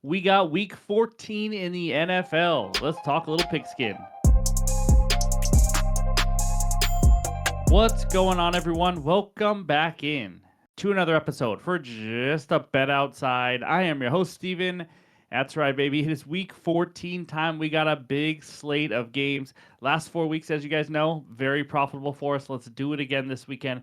We got week 14 in the NFL. Let's talk a little pigskin. What's going on, everyone? Welcome back in to another episode for Just a Bet Outside. I am your host, Steven. That's right, baby. It is week 14 time. We got a big slate of games. Last 4 weeks, as you guys know, very profitable for us. Let's do it again this weekend.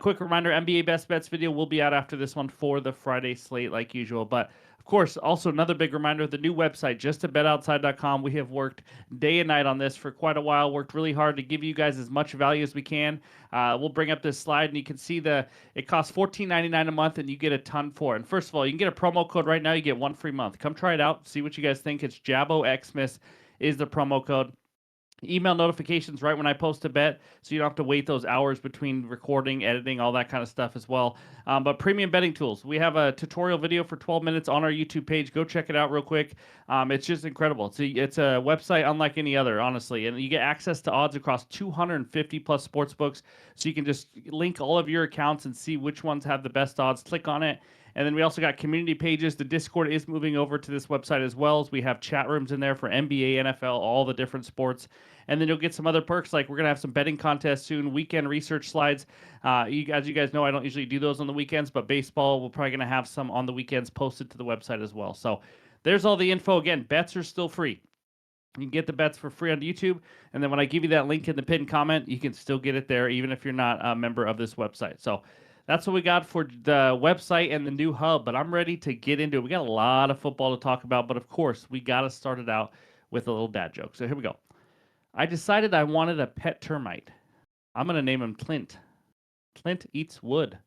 Quick reminder, NBA Best Bets video will be out after this one for the Friday slate like usual. But of course, also another big reminder, the new website, justabetoutside.com. We have worked day and night on this for quite a while, worked really hard to give you guys as much value as we can. We'll bring up this slide, and you can see it costs $14.99 a month, and you get a ton for it. And first of all, you can get a promo code right now. You get 1 free month. Come try it out. See what you guys think. It's JaboXmas is the promo code. Email notifications right when I post a bet, so you don't have to wait those hours between recording, editing, all that kind of stuff as well. But premium betting tools. We have a tutorial video for 12 minutes on our YouTube page. Go check it out real quick. It's just incredible. It's a website unlike any other, honestly. And you get access to odds across 250 plus sports books. So you can just link all of your accounts and see which ones have the best odds. Click on it. And then we also got community pages. The Discord is moving over to this website as well, as we have chat rooms in there for NBA, NFL, all the different sports. And then you'll get some other perks, like we're going to have some betting contests soon, weekend research slides. As you guys know, I don't usually do those on the weekends, but baseball, we're probably going to have some on the weekends posted to the website as well. So there's all the info. Again, bets are still free. You can get the bets for free on YouTube. And then when I give you that link in the pinned comment, you can still get it there, even if you're not a member of this website. So that's what we got for the website and the new hub, but I'm ready to get into it. We got a lot of football to talk about, but of course, we got to start it out with a little dad joke. So here we go. I decided I wanted a pet termite. I'm going to name him Clint. Clint eats wood.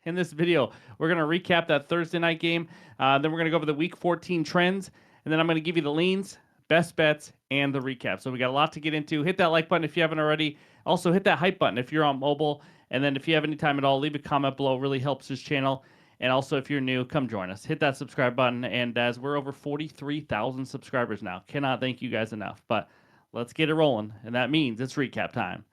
In this video, we're going to recap that Thursday night game. Then we're going to go over the week 14 trends, and then I'm going to give you the leans, best bets, and the recap. So we got a lot to get into. Hit that like button if you haven't already. Also, hit that hype button if you're on mobile. And then if you have any time at all, leave a comment below. It really helps this channel. And also, if you're new, come join us. Hit that subscribe button. And as we're over 43,000 subscribers now, cannot thank you guys enough. But let's get it rolling. And that means it's recap time.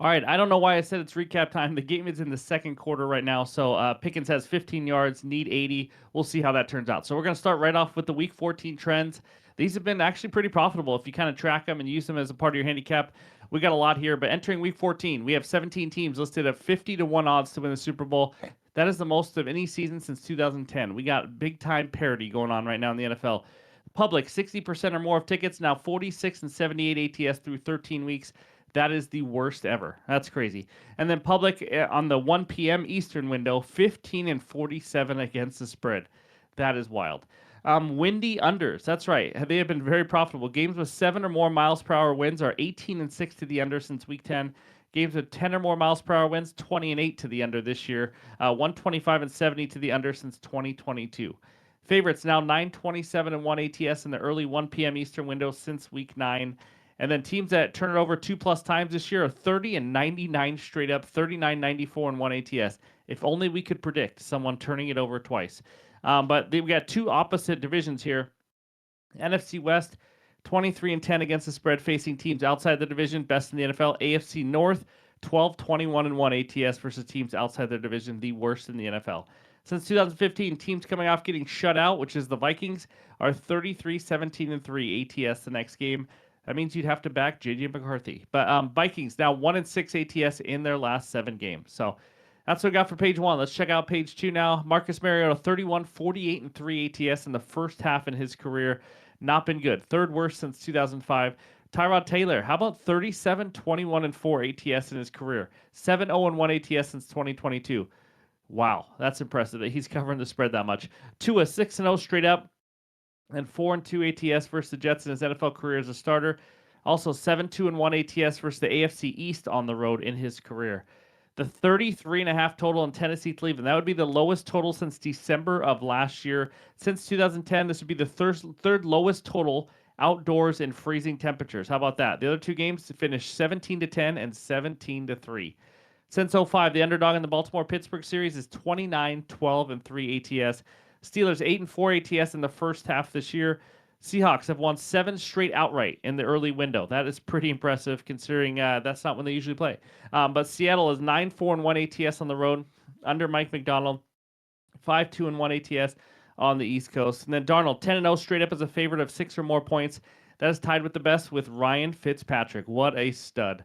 All right, I don't know why I said it's recap time. The game is in the second quarter right now. So Pickens has 15 yards, need 80. We'll see how that turns out. So we're going to start right off with the week 14 trends. These have been actually pretty profitable if you kind of track them and use them as a part of your handicap. We got a lot here, but entering week 14, we have 17 teams listed at 50-1 odds to win the Super Bowl. That is the most of any season since 2010. We got big-time parity going on right now in the NFL. Public, 60% or more of tickets, now 46 and 78 ATS through 13 weeks. That is the worst ever. That's crazy. And then public on the 1 p.m. Eastern window, 15 and 47 against the spread. That is wild. Windy unders. That's right. They have been very profitable. Games with 7 or more miles per hour winds are 18 and 6 to the under since week 10. Games with 10 or more miles per hour winds, 20 and 8 to the under this year. 125 and 70 to the under since 2022. Favorites now 927 and 1 ATS in the early 1 p.m. Eastern window since week 9. And then teams that turn it over 2+ times this year are 30 and 99 straight up, 39, 94 and 1 ATS. If only we could predict someone turning it over twice. But we got two opposite divisions here. NFC West, 23 and 10 against the spread, facing teams outside the division, best in the NFL. AFC North, 12, 21 and 1 ATS versus teams outside the division, the worst in the NFL. Since 2015, teams coming off getting shut out, which is the Vikings, are 33, 17 and 3 ATS the next game. That means you'd have to back J.J. McCarthy. But Vikings now 1 and 6 ATS in their last 7 games. So that's what we got for page 1. Let's check out page 2 now. Marcus Mariota, 31, 48 and 3 ATS in the first half in his career. Not been good. Third worst since 2005. Tyrod Taylor, how about 37, 21 and 4 ATS in his career? 7, 0 and 1 ATS since 2022. Wow, that's impressive that he's covering the spread that much. Tua, 6 and 0 straight up. And 4 and 2 ATS versus the Jets in his NFL career as a starter. Also 7-2 and 1 ATS versus the AFC East on the road in his career. The 33.5 total in Tennessee Cleveland. That would be the lowest total since December of last year. Since 2010, this would be the third lowest total outdoors in freezing temperatures. How about that? The other 2 games finished 17-10 and 17-3. Since 05, the underdog in the Baltimore-Pittsburgh series is 29, 12 and 3 ATS. Steelers 8 and 4 ATS in the first half this year. Seahawks have won 7 straight outright in the early window. That is pretty impressive considering that's not when they usually play. But Seattle is 9-4 and 1 ATS on the road under Mike McDonald. 5-2 and 1 ATS on the East Coast. And then Darnold, 10-0 straight up as a favorite of 6 or more points. That is tied with the best with Ryan Fitzpatrick. What a stud.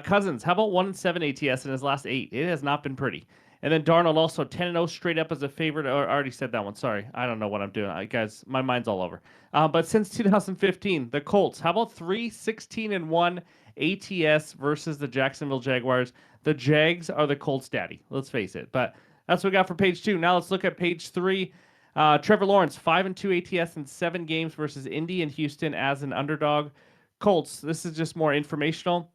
Cousins, how about 1-7 ATS in his last 8? It has not been pretty. And then Darnold also 10-0 straight up as a favorite. Or, I already said that one. Sorry. I don't know what I'm doing. Guys, my mind's all over. But since 2015, the Colts, how about 3-16-1 ATS versus the Jacksonville Jaguars? The Jags are the Colts' daddy. Let's face it. But that's what we got for page 2. Now let's look at page 3. Trevor Lawrence, 5-2 ATS in 7 games versus Indy and Houston as an underdog. Colts, this is just more informational.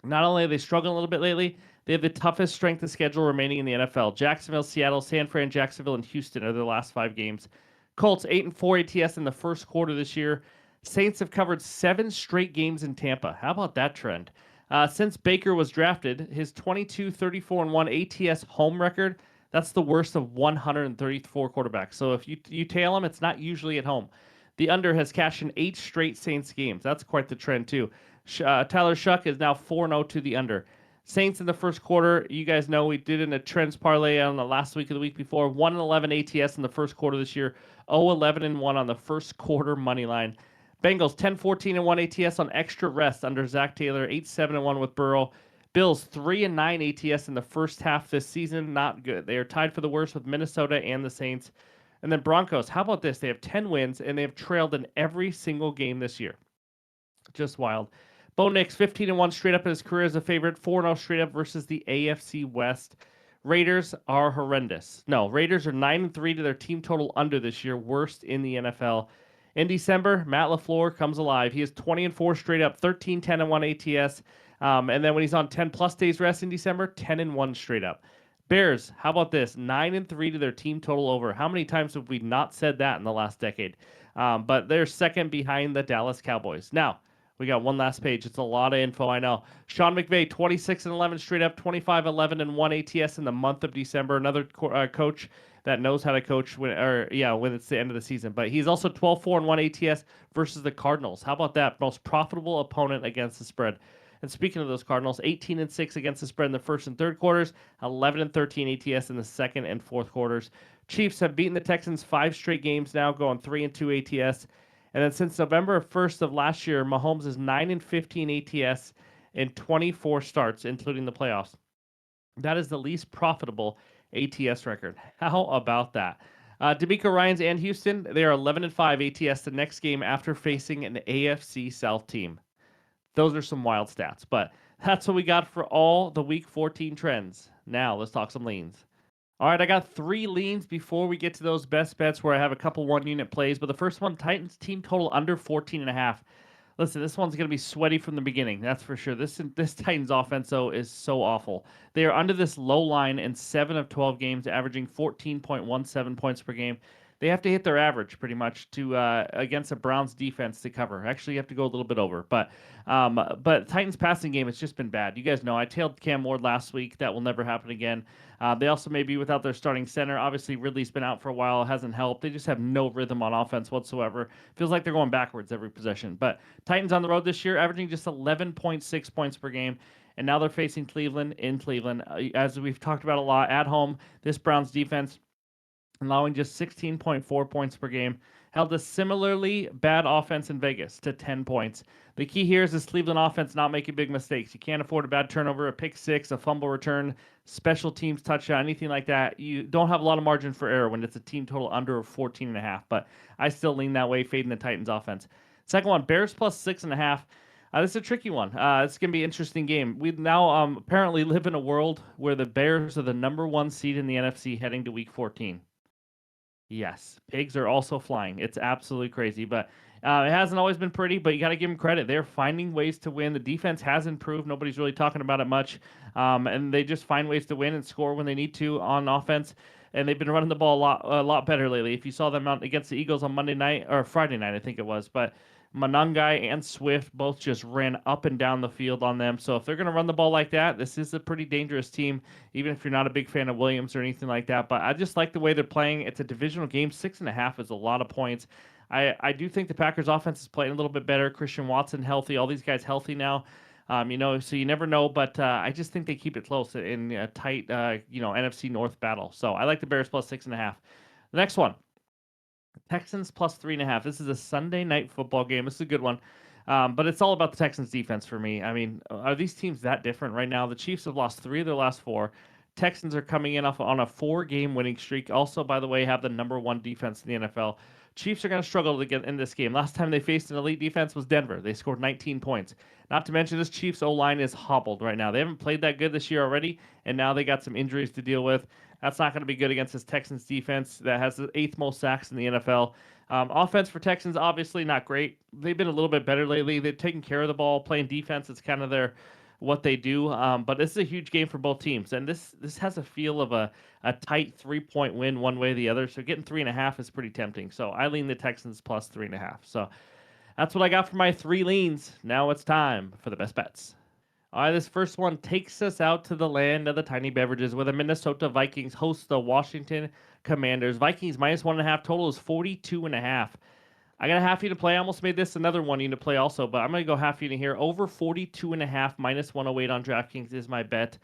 Not only are they struggling a little bit lately, they have the toughest strength of schedule remaining in the NFL. Jacksonville, Seattle, San Fran, Jacksonville, and Houston are their last 5 games. Colts 8-4 ATS in the first quarter this year. Saints have covered 7 straight games in Tampa. How about that trend? Since Baker was drafted, his 22-34-1 ATS home record, that's the worst of 134 quarterbacks. So if you tail him, it's not usually at home. The under has cashed in 8 straight Saints games. That's quite the trend, too. Tyler Shuck is now 4-0 to the under. Saints in the first quarter, you guys know we did in a trends parlay on the last week of the week before. 1-11 ATS in the first quarter this year. 0-11-1 on the first quarter money line. Bengals 10-14-1 ATS on extra rest under Zach Taylor. 8-7-1 with Burrow. Bills 3-9 ATS in the first half this season. Not good. They are tied for the worst with Minnesota and the Saints. And then Broncos, how about this? They have 10 wins and they have trailed in every single game this year. Just wild. Bo Nix, 15-1 straight up in his career as a favorite, 4-0 straight up versus the AFC West. Raiders are horrendous. No, Raiders are 9-3 to their team total under this year, worst in the NFL. In December, Matt LaFleur comes alive. He is 20-4 straight up, 13-10-1 ATS. And then when he's on 10-plus days rest in December, 10-1 straight up. Bears, how about this? 9-3 to their team total over. How many times have we not said that in the last decade? But they're second behind the Dallas Cowboys. Now, we got one last page. It's a lot of info, I know. Sean McVay, 26-11 straight up, 25-11-1 ATS in the month of December. Another coach that knows how to coach when it's the end of the season. But he's also 12-4-1 ATS versus the Cardinals. How about that? Most profitable opponent against the spread. And speaking of those Cardinals, 18-6 against the spread in the first and third quarters, 11-13 ATS in the second and fourth quarters. Chiefs have beaten the Texans 5 straight games now, going 3-2 ATS. And then since November 1st of last year, Mahomes is 9-15 ATS in 24 starts, including the playoffs. That is the least profitable ATS record. How about that? D'Amico Ryans and Houston, they are 11-5 ATS the next game after facing an AFC South team. Those are some wild stats, but that's what we got for all the Week 14 trends. Now, let's talk some leans. All right, I got 3 leans before we get to those best bets where I have a couple one-unit plays. But the first one, Titans team total under 14.5. Listen, this one's going to be sweaty from the beginning. That's for sure. This Titans offense, though, is so awful. They are under this low line in 7 of 12 games, averaging 14.17 points per game. They have to hit their average pretty much to against a Browns defense to cover. Actually, you have to go a little bit over. But Titans passing game has just been bad. You guys know I tailed Cam Ward last week. That will never happen again. They also may be without their starting center. Obviously, Ridley's been out for a while. It hasn't helped. They just have no rhythm on offense whatsoever. Feels like they're going backwards every possession. But Titans on the road this year, averaging just 11.6 points per game. And now they're facing Cleveland in Cleveland. As we've talked about a lot, at home, this Browns defense allowing just 16.4 points per game, held a similarly bad offense in Vegas to 10 points. The key here is this Cleveland offense not making big mistakes. You can't afford a bad turnover, a pick six, a fumble return, special teams touchdown, anything like that. You don't have a lot of margin for error when it's a team total under 14.5, but I still lean that way, fading the Titans offense. Second one, Bears plus 6.5. This is a tricky one. It's going to be an interesting game. We now apparently live in a world where the Bears are the number 1 seed in the NFC heading to Week 14. Yes, pigs are also flying. It's absolutely crazy, but it hasn't always been pretty, but you got to give them credit. They're finding ways to win. The defense has improved. Nobody's really talking about it much, and they just find ways to win and score when they need to on offense, and they've been running the ball a lot better lately. If you saw them out against the Eagles on Monday night, or Friday night, I think it was, but Monangai and Swift both just ran up and down the field on them. So if they're going to run the ball like that, this is a pretty dangerous team, even if you're not a big fan of Williams or anything like that. But I just like the way they're playing. It's a divisional game. 6.5 is a lot of points. I do think the Packers offense is playing a little bit better. Christian Watson healthy. All these guys healthy now. So you never know, but I just think they keep it close in a tight, NFC North battle. So I like the Bears plus 6.5. The next one. Texans plus 3.5. This is a Sunday night football game. This is a good one. But it's all about the Texans defense for me. I mean, are these teams that different right now? The Chiefs have lost 3 of their last 4. Texans are coming in off on a 4-game winning streak. Also, by the way, have the number 1 defense in the NFL. Chiefs are going to struggle to get in this game. Last time they faced an elite defense was Denver. They scored 19 points. Not to mention this Chiefs O-line is hobbled right now. They haven't played that good this year already, and now they got some injuries to deal with. That's not going to be good against this Texans defense that has the 8th most sacks in the NFL. Offense for Texans, obviously not great. They've been a little bit better lately. They've taken care of the ball, playing defense. It's kind of their what they do. But this is a huge game for both teams, and this has a feel of a tight 3-point win one way or the other. So getting 3.5 is pretty tempting. So I lean the Texans plus 3.5. So that's what I got for my 3 leans. Now it's time for the best bets. All right, this first one takes us out to the land of the tiny beverages where the Minnesota Vikings host the Washington Commanders. Vikings minus 1.5, total is 42.5. I got a half unit play. I almost made this another 1 unit play also, but I'm going to go half unit here. Over 42.5 minus 108 on DraftKings is my bet.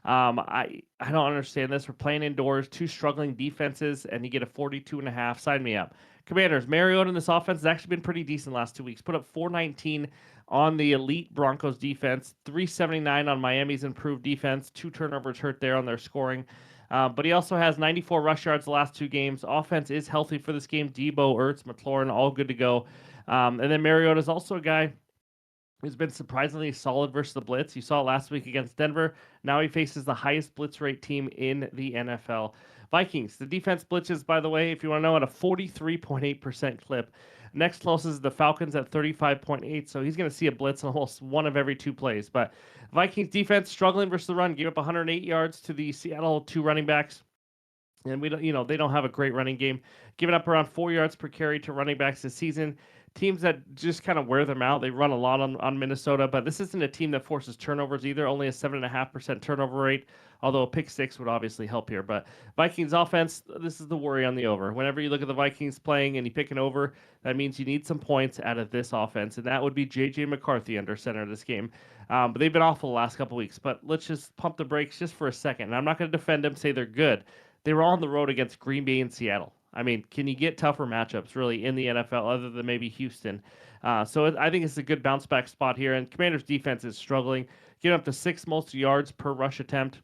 I don't understand this. We're playing indoors, 2 struggling defenses, and you get a 42.5. Sign me up. Commanders, Mariota in this offense has actually been pretty decent last 2 weeks. Put up 419 on the elite Broncos defense, 379 on Miami's improved defense. 2 turnovers hurt there on their scoring. But he also has 94 rush yards the last 2 games. Offense is healthy for this game. Debo, Ertz, McLaurin, all good to go. And then Mariota is also a guy who's been surprisingly solid versus the blitz. You saw it last week against Denver. Now he faces the highest blitz rate team in the NFL. Vikings. The defense blitzes, by the way, if you want to know, at a 43.8% clip. Next closest is the Falcons at 35.8. So he's going to see a blitz in almost 1 of every 2 plays. But Vikings defense struggling versus the run. Gave up 108 yards to the Seattle 2 running backs. And we don't, they don't have a great running game. Giving up around 4 yards per carry to running backs this season. Teams that just kind of wear them out. They run a lot on Minnesota, but this isn't a team that forces turnovers either. Only a 7.5% turnover rate, although a pick 6 would obviously help here. But Vikings offense, this is the worry on the over. Whenever you look at the Vikings playing and you pick an over, that means you need some points out of this offense, and that would be J.J. McCarthy under center of this game. But they've been awful the last couple weeks. But let's just pump the brakes just for a second. And I'm not going to defend them, say they're good. They were on the road against Green Bay and Seattle. I mean, can you get tougher matchups really in the NFL other than maybe Houston? I think it's a good bounce back spot here. And Commanders defense is struggling, getting up to 6 most yards per rush attempt.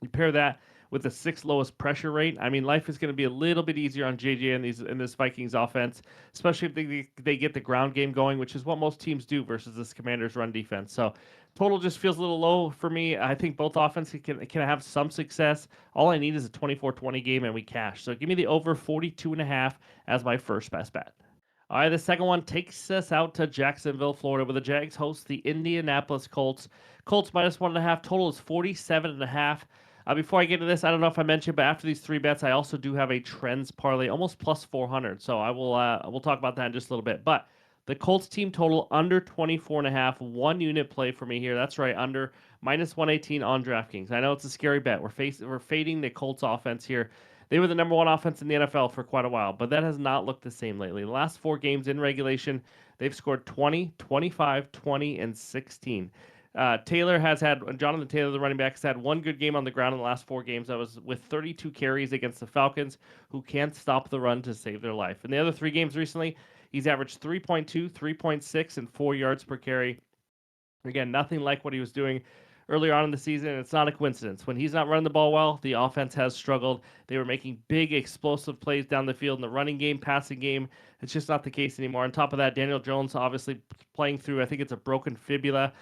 You pair that with the 6th lowest pressure rate. I mean, life is going to be a little bit easier on JJ in this Vikings offense, especially if they get the ground game going, which is what most teams do versus this Commanders run defense. So total just feels a little low for me. I think both offenses can have some success. All I need is a 24-20 game and we cash. So give me the over 42.5 as my first best bet. All right, the second one takes us out to Jacksonville, Florida, where the Jags host the Indianapolis Colts. Colts minus 1.5. Total is 47.5. Before I get to this, I don't know if I mentioned, but after these 3 bets, I also do have a trends parlay, almost plus 400. So we'll talk about that in just a little bit. But the Colts team total under 24.5, 1 unit play for me here. That's right, under minus 118 on DraftKings. I know it's a scary bet. We're fading the Colts offense here. They were the number 1 offense in the NFL for quite a while, but that has not looked the same lately. The last 4 games in regulation, they've scored 20, 25, 20, and 16. Jonathan Taylor, the running back, has had 1 good game on the ground in the last 4 games. That was with 32 carries against the Falcons, who can't stop the run to save their life. In the other 3 games recently, he's averaged 3.2, 3.6, and 4 yards per carry. Again, nothing like what he was doing earlier on in the season, and it's not a coincidence. When he's not running the ball well, the offense has struggled. They were making big, explosive plays down the field in the running game, passing game. It's just not the case anymore. On top of that, Daniel Jones obviously playing through, I think it's a broken fibula.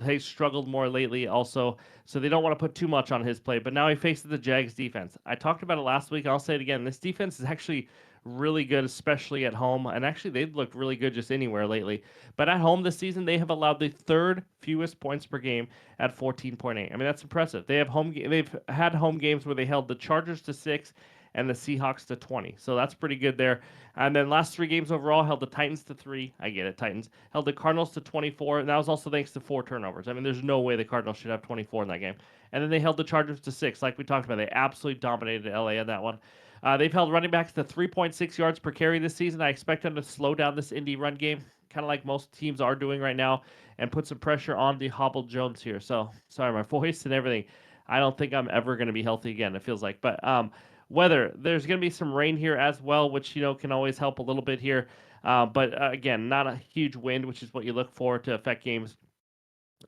He's struggled more lately also, so they don't want to put too much on his play. But now he faces the Jags defense. I talked about it last week. I'll say it again. This defense is actually really good, especially at home. And actually, they've looked really good just anywhere lately. But at home this season, they have allowed the 3rd fewest points per game at 14.8. I mean, that's impressive. They've had home games where they held the Chargers to 6 and the Seahawks to 20. So that's pretty good there. And then last 3 games overall, held the Titans to 3. I get it, Titans. Held the Cardinals to 24, and that was also thanks to 4 turnovers. I mean, there's no way the Cardinals should have 24 in that game. And then they held the Chargers to 6, like we talked about. They absolutely dominated LA on that one. They've held running backs to 3.6 yards per carry this season. I expect them to slow down this Indy run game, kind of like most teams are doing right now, and put some pressure on the hobbled Jones here. So, sorry, my voice and everything. I don't think I'm ever going to be healthy again, it feels like. But Weather, there's going to be some rain here as well, which, can always help a little bit here. But again, not a huge wind, which is what you look for to affect games.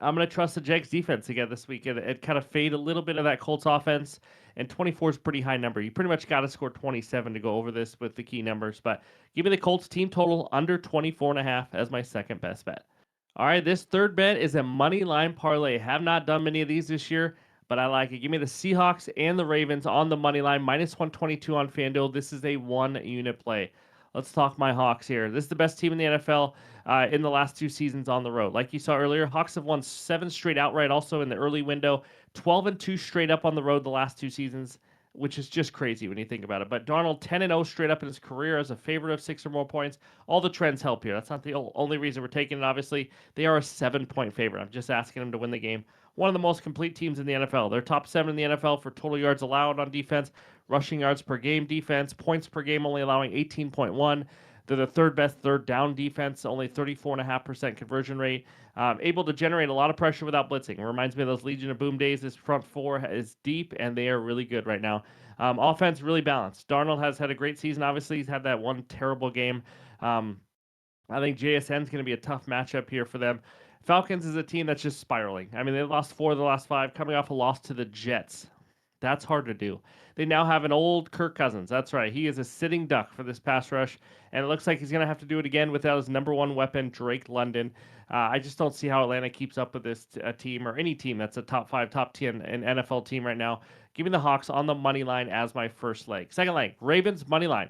I'm going to trust the Jags defense again this week and kind of fade a little bit of that Colts offense. And 24 is a pretty high number. You pretty much got to score 27 to go over this with the key numbers. But give me the Colts team total under 24.5 as my second best bet. All right, this third bet is a money line parlay. Have not done many of these this year, but I like it. Give me the Seahawks and the Ravens on the money line, minus 122 on FanDuel. This is a one-unit play. Let's talk my Hawks here. This is the best team in the NFL in the last 2 seasons on the road. Like you saw earlier, Hawks have won 7 straight outright also in the early window, 12-2 straight up on the road the last 2 seasons, which is just crazy when you think about it. But Darnold 10-0 straight up in his career as a favorite of 6 or more points. All the trends help here. That's not the only reason we're taking it, obviously. They are a 7-point favorite. I'm just asking them to win the game. One of the most complete teams in the NFL. They're top 7 in the NFL for total yards allowed on defense, rushing yards per game defense, points per game only allowing 18.1. They're the third best third down defense, only 34.5% conversion rate. Able to generate a lot of pressure without blitzing. It reminds me of those Legion of Boom days. This front four is deep, and they are really good right now. Offense really balanced. Darnold has had a great season. Obviously, he's had that one terrible game. I think JSN is going to be a tough matchup here for them. Falcons is a team that's just spiraling. I mean, they lost 4 of the last 5, coming off a loss to the Jets. That's hard to do. They now have an old Kirk Cousins. That's right. He is a sitting duck for this pass rush, and it looks like he's going to have to do it again without his number one weapon, Drake London. I just don't see how Atlanta keeps up with this team or any team that's a top 5, top 10 an NFL team right now. Give me the Hawks on the money line as my first leg. Second leg, Ravens money line.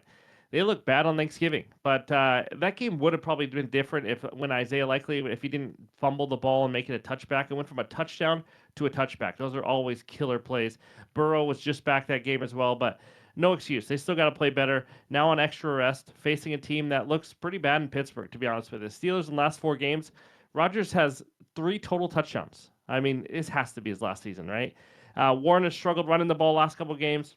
They look bad on Thanksgiving, but that game would have probably been different when Isaiah Likely, if he didn't fumble the ball and make it a touchback. It went from a touchdown to a touchback. Those are always killer plays. Burrow was just back that game as well, but no excuse. They still got to play better. Now on extra rest, facing a team that looks pretty bad in Pittsburgh, to be honest with you. Steelers in the last 4 games, Rodgers has 3 total touchdowns. I mean, this has to be his last season, right? Warren has struggled running the ball last couple games.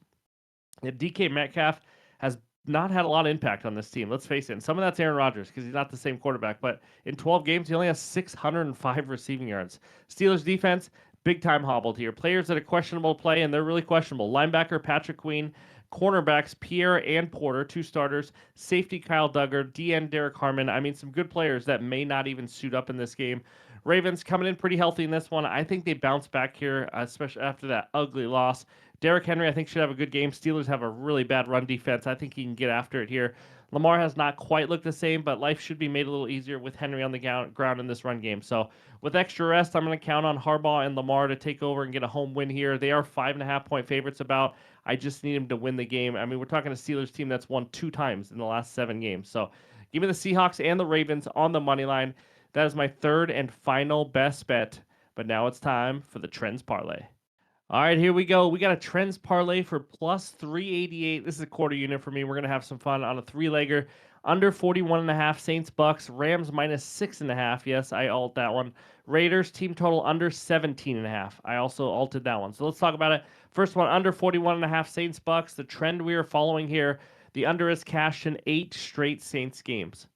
DK Metcalf has not had a lot of impact on this team. Let's face it. And some of that's Aaron Rodgers because he's not the same quarterback. But in 12 games, he only has 605 receiving yards. Steelers defense, big time hobbled here. Players that are questionable to play, and they're really questionable. Linebacker Patrick Queen, cornerbacks Pierre and Porter, 2 starters. Safety Kyle Duggar, DN Derek Harmon. I mean, some good players that may not even suit up in this game. Ravens coming in pretty healthy in this one. I think they bounce back here, especially after that ugly loss. Derrick Henry, I think, should have a good game. Steelers have a really bad run defense. I think he can get after it here. Lamar has not quite looked the same, but life should be made a little easier with Henry on the ground in this run game. So with extra rest, I'm going to count on Harbaugh and Lamar to take over and get a home win here. They are 5.5-point favorites about. I just need them to win the game. I mean, we're talking a Steelers team that's won 2 times in the last 7 games. So give me the Seahawks and the Ravens on the money line. That is my third and final best bet. But now it's time for the Trends Parlay. All right, here we go. We got a Trends Parlay for plus 388. This is a quarter unit for me. We're going to have some fun on a 3-legger. Under 41.5, Saints Bucks. Rams minus 6.5. Yes, I alt that one. Raiders team total under 17.5. I also alted that one. So let's talk about it. First one, under 41.5, Saints Bucks. The trend we are following here, the under is cashed in 8 straight Saints games.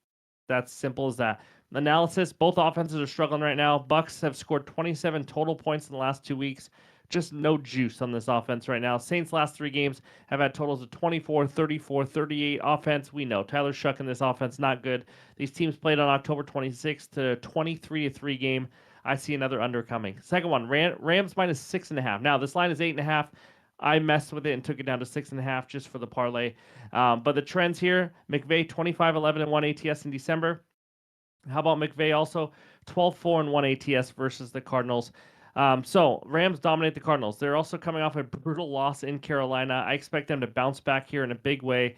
That's simple as that. Analysis, both offenses are struggling right now. Bucks have scored 27 total points in the last 2 weeks. Just no juice on this offense right now. Saints' last 3 games have had totals of 24, 34, 38. Offense, we know. Tyler Shuck in this offense, not good. These teams played on October 26th to 23-3 game. I see another under coming. Second one, Rams minus 6.5. Now, this line is 8.5. I messed with it and took it down to 6.5 just for the parlay. But the trends here, McVay 25-11-1 ATS in December. How about McVay also 12-4-1 ATS versus the Cardinals? So Rams dominate the Cardinals. They're also coming off a brutal loss in Carolina. I expect them to bounce back here in a big way.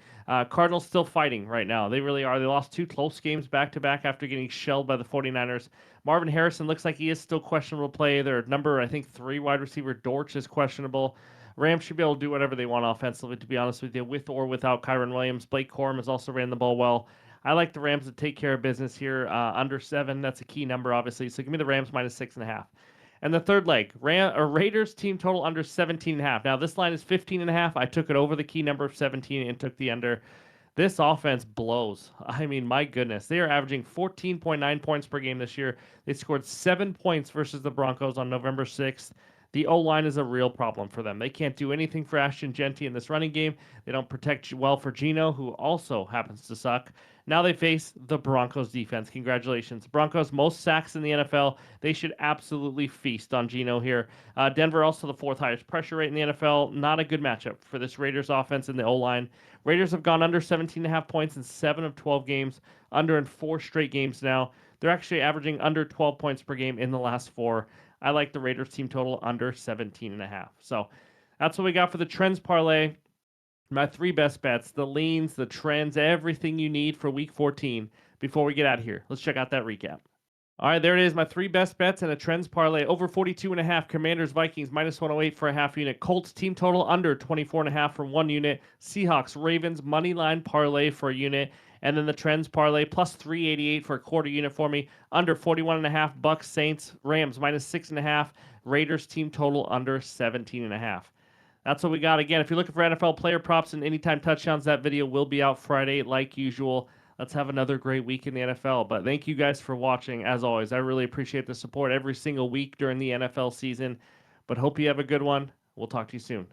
Cardinals still fighting right now. They really are. They lost 2 close games back-to-back after getting shelled by the 49ers. Marvin Harrison looks like he is still questionable play. Their number, I think, 3 wide receiver Dortch is questionable. Rams should be able to do whatever they want offensively, to be honest with you, with or without Kyron Williams. Blake Corum has also ran the ball well. I like the Rams to take care of business here. Under 7, that's a key number, obviously. So give me the Rams minus 6.5. And the third leg, Raiders team total under 17.5. Now, this line is 15.5. I took it over the key number of 17 and took the under. This offense blows. I mean, my goodness. They are averaging 14.9 points per game this year. They scored 7 points versus the Broncos on November 6th. The O-line is a real problem for them. They can't do anything for Ashton Genty in this running game. They don't protect well for Geno, who also happens to suck. Now they face the Broncos defense. Congratulations. Broncos, most sacks in the NFL. They should absolutely feast on Geno here. Denver, also the fourth highest pressure rate in the NFL. Not a good matchup for this Raiders offense and the O-line. Raiders have gone under 17.5 points in 7 of 12 games, under in 4 straight games now. They're actually averaging under 12 points per game in the last 4. I like the Raiders team total under 17.5. So that's what we got for the trends parlay. My 3 best bets, the leans, the trends, everything you need for week 14. Before we get out of here, let's check out that recap. All right, there it is. My 3 best bets and a trends parlay. Over 42.5. Commanders, Vikings, minus 108 for a half unit. Colts, team total under 24.5 for 1 unit. Seahawks, Ravens, money line parlay for a unit. And then the trends parlay, plus 388 for a quarter unit for me. Under 41.5. Bucks, Saints, Rams, minus 6.5. Raiders, team total under 17.5. That's what we got. Again, if you're looking for NFL player props and anytime touchdowns, that video will be out Friday like usual. Let's have another great week in the NFL. But thank you guys for watching. As always, I really appreciate the support every single week during the NFL season. But hope you have a good one. We'll talk to you soon.